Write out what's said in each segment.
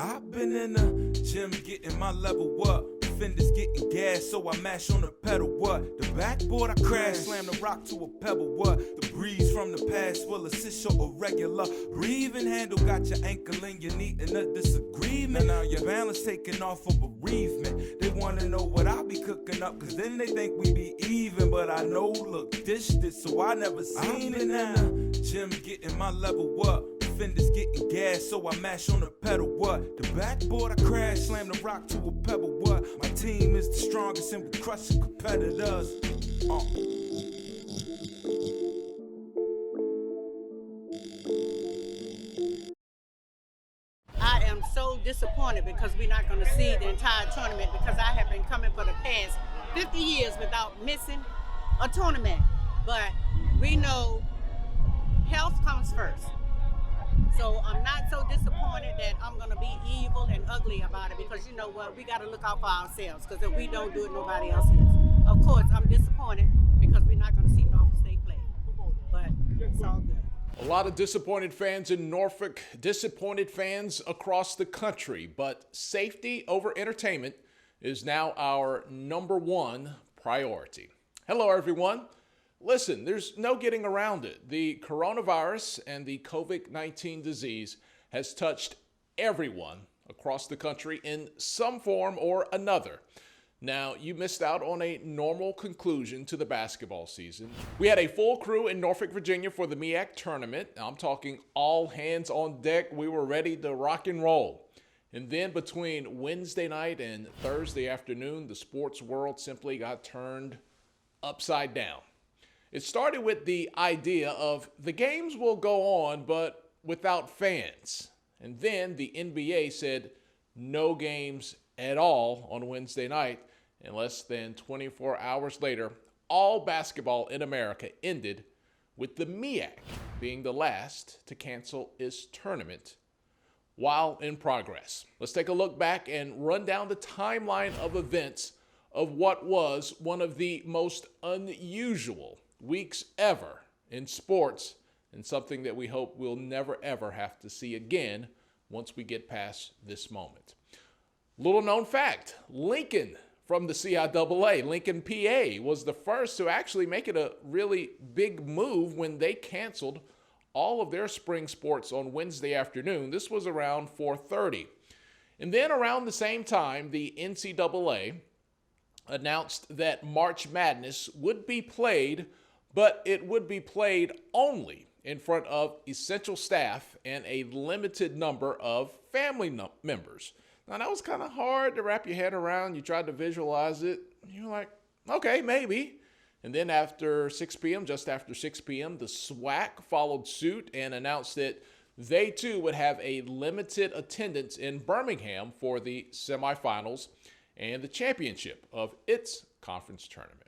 I've been in the gym getting my level up. Fenders getting gas, so I mash on the pedal. What? The backboard I crash, slam the rock to a pebble. What? The breeze from the past will assist your irregular breathing. Handle got your ankle in your knee in a disagreement. Now your balance taking off for bereavement. They wanna know what I be cooking up, cause then they think we be even. But I know, look, dished it, so I never seen it now. Gym getting my level up. Fenders getting gas, so I mash on the pedal. What? The backboard I crash, slam the rock to a pebble. What? My team is the strongest and we crush the competitors. I am so disappointed because we're not going to see the entire tournament, because I have been coming for the past 50 years without missing a tournament. But we know health comes first. So I'm not so disappointed that I'm going to be evil and ugly about it, because you know what, we got to look out for ourselves, because if we don't do it, nobody else is. Of course, I'm disappointed because we're not going to see Norfolk State play, but it's all good. A lot of disappointed fans in Norfolk, disappointed fans across the country, but safety over entertainment is now our #1 priority. Hello, everyone. Listen, there's no getting around it. The coronavirus and the COVID-19 disease has touched everyone across the country in some form or another. Now, you missed out on a normal conclusion to the basketball season. We had a full crew in Norfolk, Virginia for the MEAC tournament. Now, I'm talking all hands on deck. We were ready to rock and roll. And then between Wednesday night and Thursday afternoon, the sports world simply got turned upside down. It started with the idea of the games will go on, but without fans. And then the NBA said no games at all on Wednesday night. And less than 24 hours later, all basketball in America ended with the MEAC being the last to cancel its tournament while in progress. Let's take a look back and run down the timeline of events of what was one of the most unusual weeks ever in sports, and something that we hope we'll never ever have to see again once we get past this moment. Little known fact, Lincoln from the CIAA, Lincoln, PA, was the first to actually make it a really big move when they canceled all of their spring sports on Wednesday afternoon. This was around 4:30. And then around the same time, the NCAA announced that March Madness would be played, but it would be played only in front of essential staff and a limited number of family members. Now, that was kind of hard to wrap your head around. You tried to visualize it. You're like, okay, maybe. And then after 6 p.m., just after 6 p.m., the SWAC followed suit and announced that they too would have a limited attendance in Birmingham for the semifinals and the championship of its conference tournament.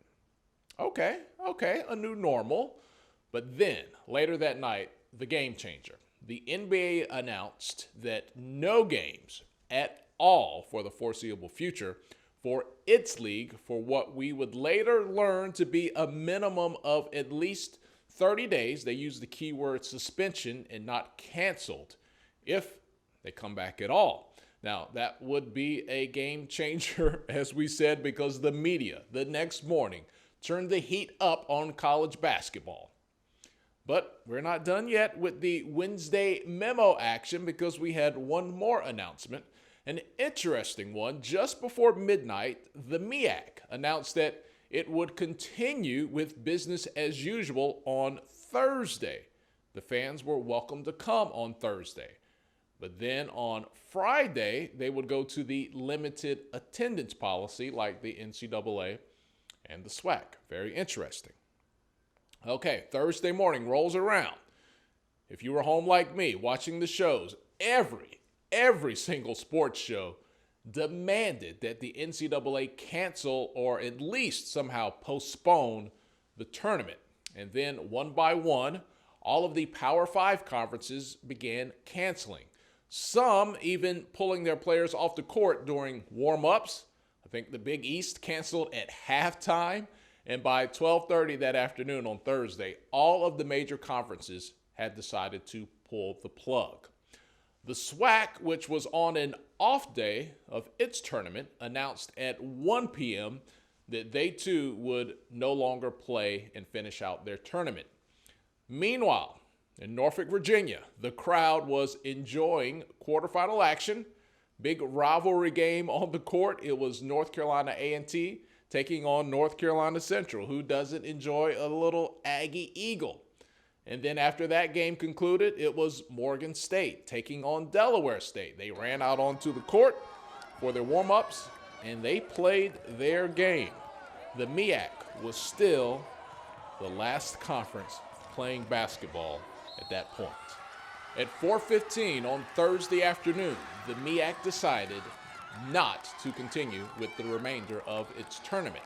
Okay, a new normal. But then, later that night, the game changer. The NBA announced that no games at all for the foreseeable future for its league for what we would later learn to be a minimum of at least 30 days. They use the keyword suspension and not canceled if they come back at all. Now, that would be a game changer, as we said, because the media the next morning turned the heat up on college basketball. But we're not done yet with the Wednesday memo action, because we had one more announcement, an interesting one. Just before midnight, the MEAC announced that it would continue with business as usual on Thursday. The fans were welcome to come on Thursday. But then on Friday, they would go to the limited attendance policy like the NCAA and the SWAC. Very interesting. Okay, Thursday morning rolls around. If you were home like me, watching the shows, every single sports show demanded that the NCAA cancel or at least somehow postpone the tournament. And then one by one, all of the Power 5 conferences began canceling. Some even pulling their players off the court during warm-ups. I think the Big East canceled at halftime. And by 12:30 that afternoon on Thursday, all of the major conferences had decided to pull the plug. The SWAC, which was on an off day of its tournament, announced at 1 p.m. that they too would no longer play and finish out their tournament. Meanwhile, in Norfolk, Virginia, the crowd was enjoying quarterfinal action. Big rivalry game on the court. It was North Carolina A&T taking on North Carolina Central. Who doesn't enjoy a little Aggie Eagle? And then after that game concluded, it was Morgan State taking on Delaware State. They ran out onto the court for their warm-ups, and they played their game. The MEAC was still the last conference playing basketball at that point. At 4:15 on Thursday afternoon, the MEAC decided not to continue with the remainder of its tournament.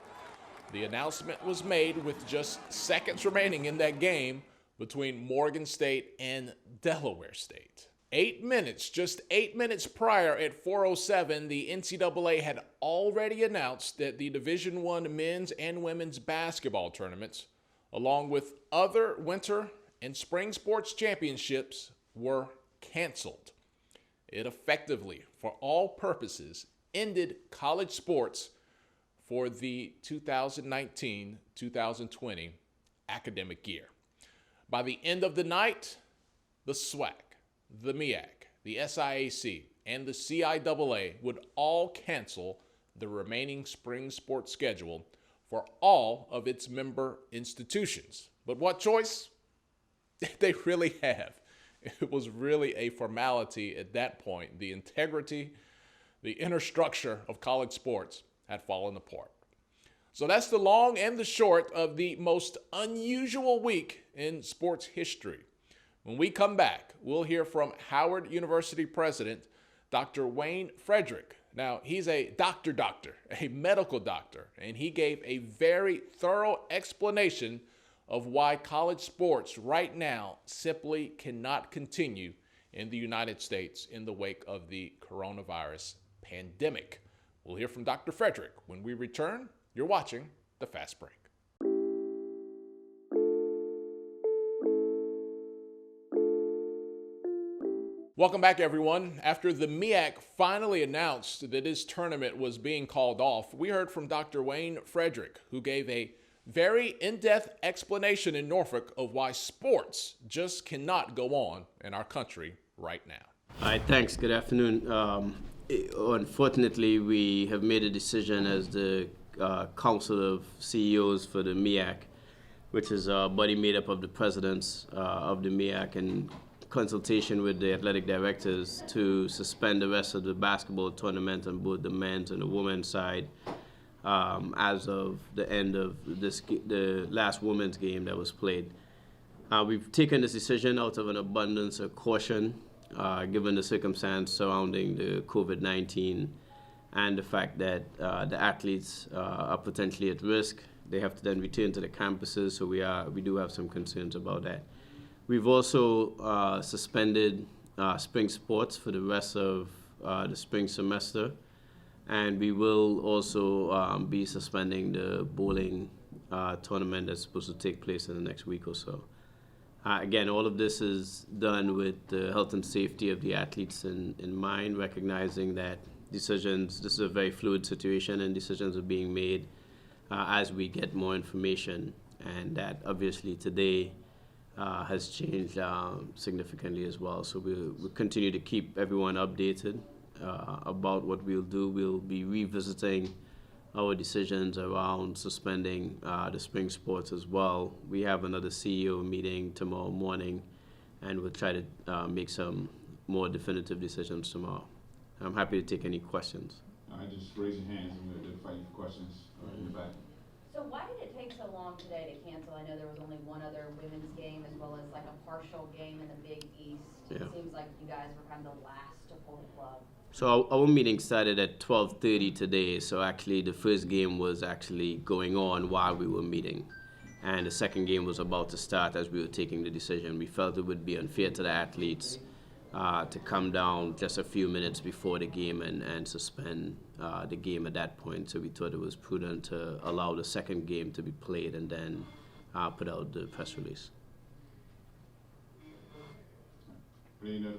The announcement was made with just seconds remaining in that game between Morgan State and Delaware State. 8 minutes, just 8 minutes prior at 4:07, the NCAA had already announced that the Division I men's and women's basketball tournaments, along with other winter and spring sports championships, were canceled. It effectively, for all purposes, ended college sports for the 2019-2020 academic year. By the end of the night, the SWAC, the MEAC, the SIAC, and the CIAA would all cancel the remaining spring sports schedule for all of its member institutions. But what choice? They really have. It was really a formality at that point. The integrity, the inner structure of college sports had fallen apart. So that's the long and the short of the most unusual week in sports history. When we come back, we'll hear from Howard University President Dr. Wayne Frederick. Now, he's a doctor, a medical doctor, and he gave a very thorough explanation of why college sports right now simply cannot continue in the United States in the wake of the coronavirus pandemic. We'll hear from Dr. Frederick when we return. You're watching The Fast Break. Welcome back, everyone. After the MEAC finally announced that his tournament was being called off, we heard from Dr. Wayne Frederick, who gave a very in-depth explanation in Norfolk of why sports just cannot go on in our country right now. All right, thanks. Good afternoon. Unfortunately, we have made a decision as the Council of CEOs for the MEAC, which is a body made up of the presidents of the MEAC in consultation with the athletic directors, to suspend the rest of the basketball tournament on both the men's and the women's side as of the end of the last women's game that was played. We've taken this decision out of an abundance of caution, given the circumstance surrounding the COVID-19 and the fact that the athletes are potentially at risk. They have to then return to the campuses, so we do have some concerns about that. We've also suspended spring sports for the rest of the spring semester, and we will also be suspending the bowling tournament that's supposed to take place in the next week or so. Again, all of this is done with the health and safety of the athletes in mind, recognizing that this is a very fluid situation and decisions are being made as we get more information, and that obviously today has changed significantly as well. So we'll continue to keep everyone updated about what we'll do. We'll be revisiting our decisions around suspending the spring sports as well. We have another CEO meeting tomorrow morning, and we'll try to make some more definitive decisions tomorrow. I'm happy to take any questions. All right, just raise your hands and we'll identify you for questions in the back. So why did it take so long today to cancel? I know there was only one other women's game as well as like a partial game in the Big East. Yeah. It seems like you guys were kind of the last to pull the plug. So our meeting started at 12:30 today, so actually the first game was actually going on while we were meeting. And the second game was about to start as we were taking the decision. We felt it would be unfair to the athletes to come down just a few minutes before the game and suspend the game at that point. So we thought it was prudent to allow the second game to be played and then put out the press release. Any other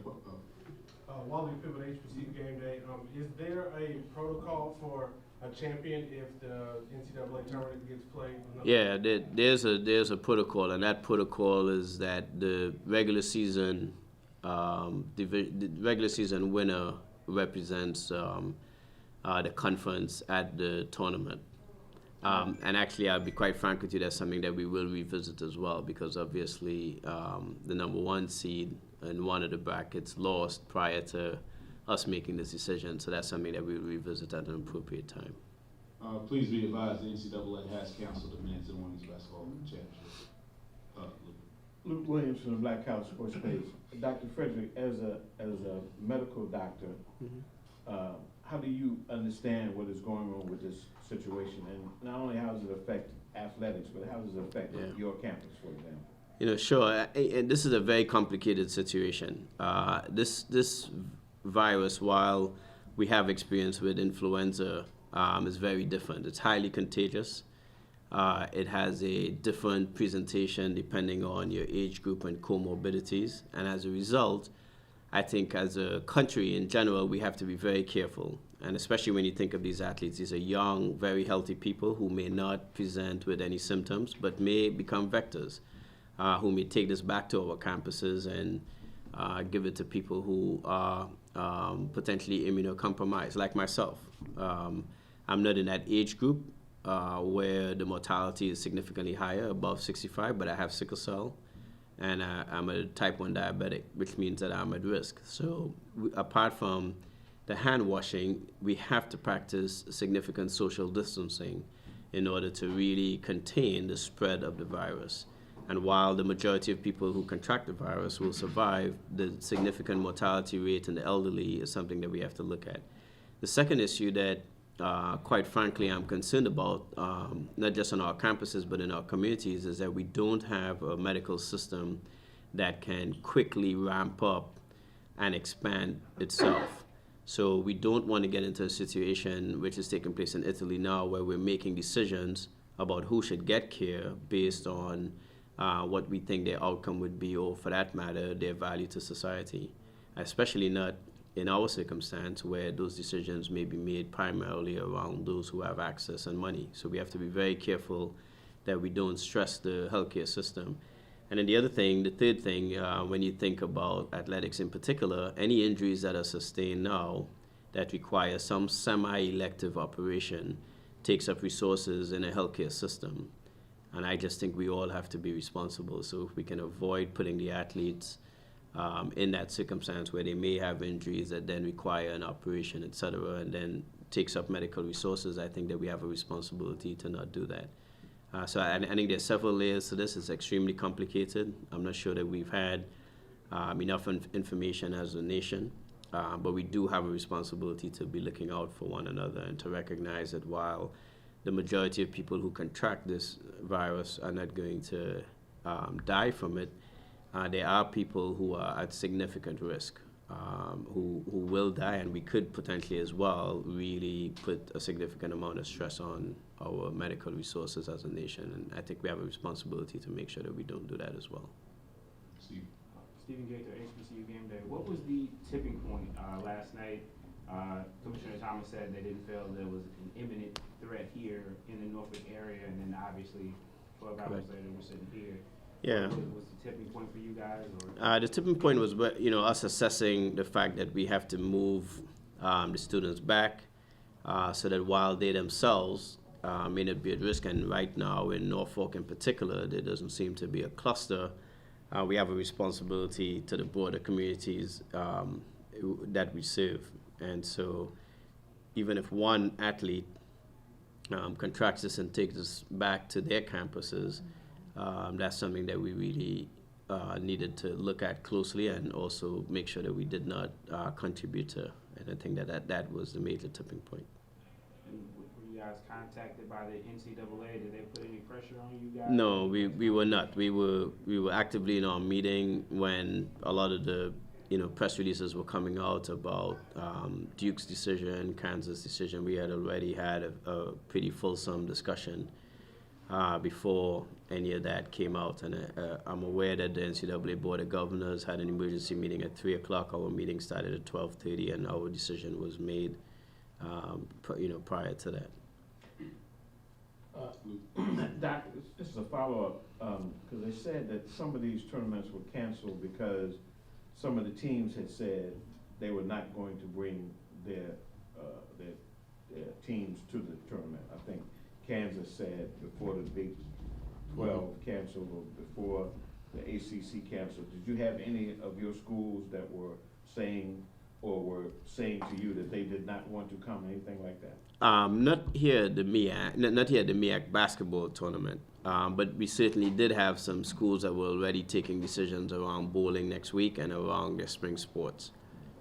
Wally Pitt with HBCU Gameday. Is there a protocol for a champion if the NCAA tournament gets played? Yeah, there's a protocol, and that protocol is that the regular season winner represents the conference at the tournament. And actually, I'll be quite frank with you, that's something that we will revisit as well, because obviously the number one seed in one of the brackets lost prior to us making this decision. So that's something that we'll revisit at an appropriate time. Please be advised, the NCAA has canceled the men's and women's basketball championship. Luke Williams from the Black House Sports Page. Dr. Frederick, as a medical doctor, how do you understand what is going on with this situation? And not only how does it affect athletics, but how does it affect your campus, for example? You know, sure. And this is a very complicated situation. This virus, while we have experience with influenza, is very different. It's highly contagious. It has a different presentation depending on your age group and comorbidities. And as a result, I think as a country in general, we have to be very careful. And especially when you think of these athletes, these are young, very healthy people who may not present with any symptoms, but may become vectors, who may take this back to our campuses and give it to people who are potentially immunocompromised, like myself. I'm not in that age group where the mortality is significantly higher, above 65, but I have sickle cell, and I'm a type 1 diabetic, which means that I'm at risk. So apart from the hand washing, we have to practice significant social distancing in order to really contain the spread of the virus. And while the majority of people who contract the virus will survive, the significant mortality rate in the elderly is something that we have to look at. The second issue that, quite frankly, I'm concerned about, not just on our campuses, but in our communities, is that we don't have a medical system that can quickly ramp up and expand itself. So we don't want to get into a situation which is taking place in Italy now, where we're making decisions about who should get care based on what we think their outcome would be, or for that matter, their value to society, especially not in our circumstance where those decisions may be made primarily around those who have access and money. So we have to be very careful that we don't stress the healthcare system. And then the other thing, the third thing, when you think about athletics in particular, any injuries that are sustained now that require some semi-elective operation takes up resources in a healthcare system. And I just think we all have to be responsible. So if we can avoid putting the athletes in that circumstance where they may have injuries that then require an operation, et cetera, and then takes up medical resources, I think that we have a responsibility to not do that. So I think there's several layers to this. It's extremely complicated. I'm not sure that we've had enough information as a nation, but we do have a responsibility to be looking out for one another and to recognize that while the majority of people who contract this virus are not going to die from it, there are people who are at significant risk, who will die, and we could potentially as well really put a significant amount of stress on our medical resources as a nation, and I think we have a responsibility to make sure that we don't do that as well. Steve. Stephen Gator, HBCU Gameday. What was the tipping point last night? Commissioner Thomas said they didn't feel there was an imminent threat here in the Norfolk area, and then obviously 12 hours later we're sitting here. Yeah. Was the tipping point for you guys? Or? The tipping point was, us assessing the fact that we have to move the students back so that while they themselves may not be at risk, and right now in Norfolk in particular, there doesn't seem to be a cluster, we have a responsibility to the broader communities that we serve. And so even if one athlete contracts this and takes this back to their campuses, that's something that we really needed to look at closely and also make sure that we did not contribute to. And I think that was the major tipping point. And were you guys contacted by the NCAA? Did they put any pressure on you guys? No, we were not. We were actively in our meeting when a lot of the press releases were coming out about Duke's decision, Kansas decision. We had already had a pretty fulsome discussion before any of that came out. And I'm aware that the NCAA Board of Governors had an emergency meeting at 3 o'clock. Our meeting started at 12:30, and our decision was made prior to that. Doc, this is a follow-up, because they said that some of these tournaments were canceled because some of the teams had said they were not going to bring their teams to the tournament. I think Kansas said before the Big 12 canceled or before the ACC canceled. Did you have any of your schools that were saying to you that they did not want to come, anything like that? Not here at the MEAC basketball tournament, but we certainly did have some schools that were already taking decisions around bowling next week and around their spring sports,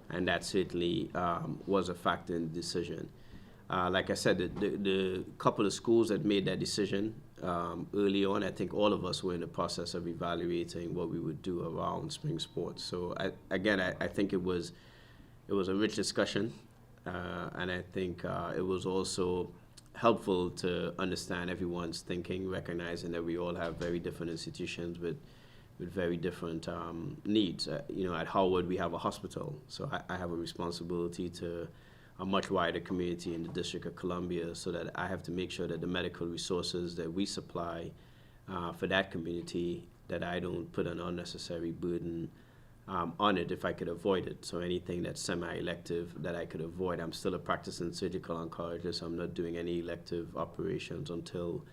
and that certainly was a factor in the decision. Like I said, the couple of schools that made that decision early on, I think all of us were in the process of evaluating what we would do around spring sports. So I think it was a rich discussion, and I think it was also helpful to understand everyone's thinking, recognizing that we all have very different institutions with very different needs. At Howard we have a hospital, so I have a responsibility to a much wider community in the District of Columbia, so that I have to make sure that the medical resources that we supply for that community, that I don't put an unnecessary burden on it if I could avoid it. So anything that's semi-elective that I could avoid. I'm still a practicing surgical oncologist, so I'm not doing any elective operations until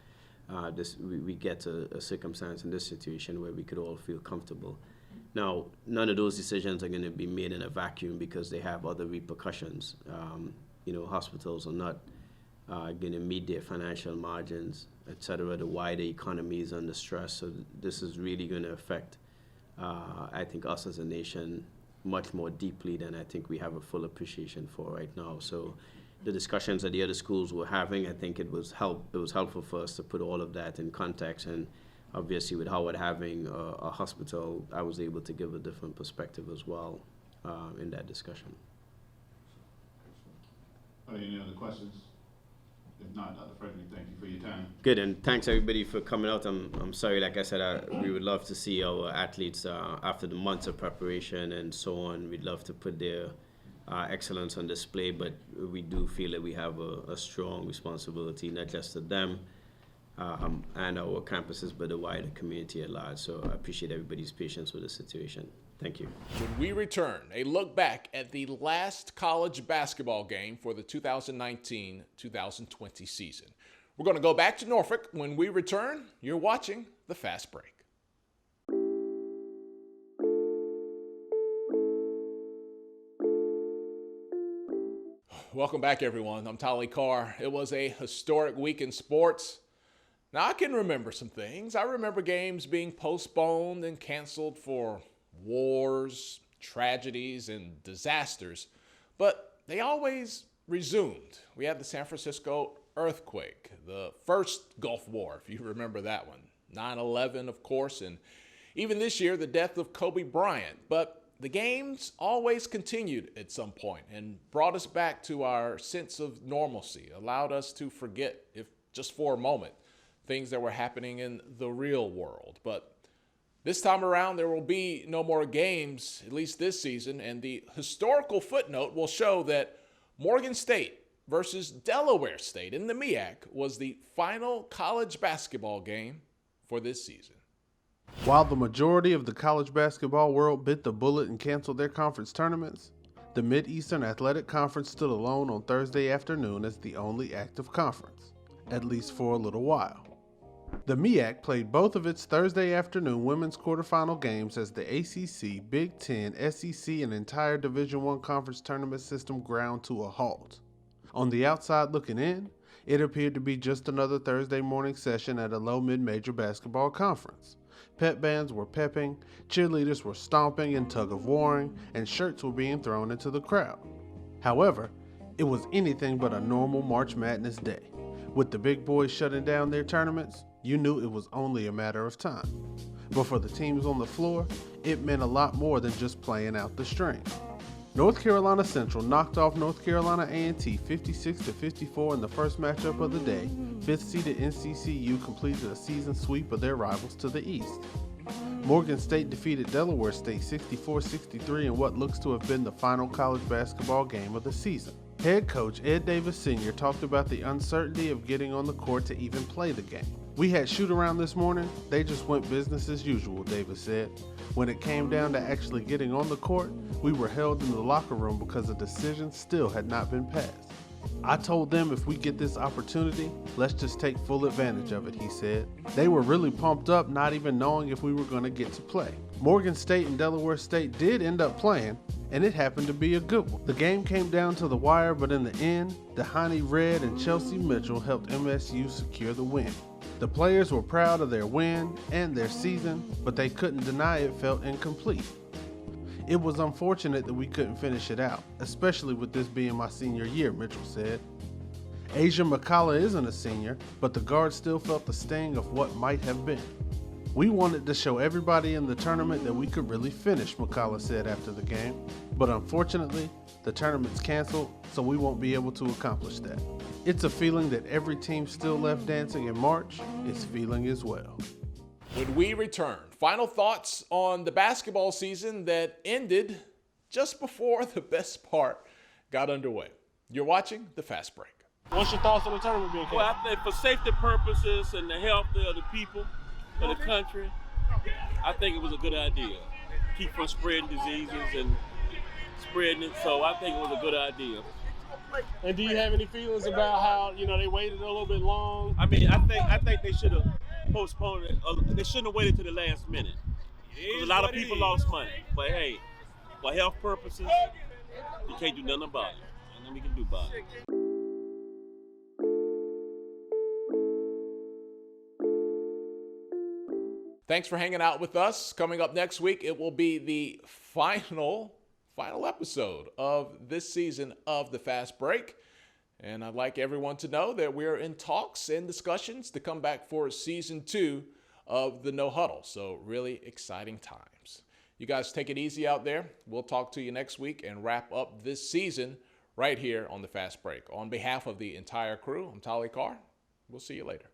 we get to a circumstance in this situation where we could all feel comfortable. Now, none of those decisions are going to be made in a vacuum because they have other repercussions. Hospitals are not going to meet their financial margins, et cetera. The wider economy is under stress, so this is really going to affect I think us as a nation much more deeply than I think we have a full appreciation for right now. So the discussions that the other schools were having, I think it was helpful for us to put all of that in context. And obviously with Howard having a hospital, I was able to give a different perspective as well in that discussion. Are there any other questions? If not, Dr. Frederick, thank you for your time. Good, and thanks everybody for coming out. I'm sorry, like I said, we would love to see our athletes after the months of preparation and so on. We'd love to put their excellence on display, but we do feel that we have a strong responsibility, not just to them and our campuses, but the wider community at large. So I appreciate everybody's patience with the situation. Thank you. When we return, a look back at the last college basketball game for the 2019-2020 season. We're going to go back to Norfolk. When we return, you're watching the Fast Break. Welcome back, everyone. I'm Tolly Carr. It was a historic week in sports. Now, I can remember some things. I remember games being postponed and canceled for wars, tragedies, and disasters, but they always resumed. We had the San Francisco earthquake, the first Gulf War, if you remember that one, 9/11, of course, and even this year, the death of Kobe Bryant. But the games always continued at some point and brought us back to our sense of normalcy, allowed us to forget, if just for a moment, things that were happening in the real world. But this time around, there will be no more games, at least this season, and the historical footnote will show that Morgan State versus Delaware State in the MEAC was the final college basketball game for this season. While the majority of the college basketball world bit the bullet and canceled their conference tournaments, the Mid-Eastern Athletic Conference stood alone on Thursday afternoon as the only active conference, at least for a little while. The MEAC played both of its Thursday afternoon women's quarterfinal games as the ACC, Big Ten, SEC, and entire Division I conference tournament system ground to a halt. On the outside looking in, it appeared to be just another Thursday morning session at a low mid-major basketball conference. Pep bands were pepping, cheerleaders were stomping and tug-of-warring, and shirts were being thrown into the crowd. However, it was anything but a normal March Madness day. With the big boys shutting down their tournaments, you knew it was only a matter of time. But for the teams on the floor, it meant a lot more than just playing out the string. North Carolina Central knocked off North Carolina A&T 56-54 in the first matchup of the day. Fifth-seeded NCCU completed a season sweep of their rivals to the east. Morgan State defeated Delaware State 64-63 in what looks to have been the final college basketball game of the season. Head coach Ed Davis Sr. talked about the uncertainty of getting on the court to even play the game. "We had shoot-around this morning. They just went business as usual," Davis said. "When it came down to actually getting on the court, we were held in the locker room because a decision still had not been passed. I told them if we get this opportunity, let's just take full advantage of it," he said. They were really pumped up, not even knowing if we were going to get to play. Morgan State and Delaware State did end up playing, and it happened to be a good one. The game came down to the wire, but in the end, Dehani Red and Chelsea Mitchell helped MSU secure the win. The players were proud of their win and their season, but they couldn't deny it felt incomplete. "It was unfortunate that we couldn't finish it out, especially with this being my senior year," Mitchell said. Asia McCullough isn't a senior, but the guard still felt the sting of what might have been. "We wanted to show everybody in the tournament that we could really finish," McCullough said after the game. "But unfortunately, the tournament's canceled, so we won't be able to accomplish that. It's a feeling that every team still left dancing in March is feeling as well." When we return, final thoughts on the basketball season that ended just before the best part got underway. You're watching The Fast Break. What's your thoughts on the tournament being canceled? Well, I think for safety purposes and the health of the people, of the country, I think it was a good idea. Keep from spreading diseases and spreading it, so I think it was a good idea. And do you have any feelings about how, they waited a little bit long? I mean, I think they should have postponed it. They shouldn't have waited to the last minute. Because a lot of people lost money. But hey, for health purposes, you can't do nothing about it. Nothing we can do about it. Thanks for hanging out with us. Coming up next week, it will be the final episode of this season of The Fast Break. And I'd like everyone to know that we're in talks and discussions to come back for season 2 of the No Huddle. So really exciting times. You guys take it easy out there. We'll talk to you next week and wrap up this season right here on The Fast Break. On behalf of the entire crew, I'm Tali Carr. We'll see you later.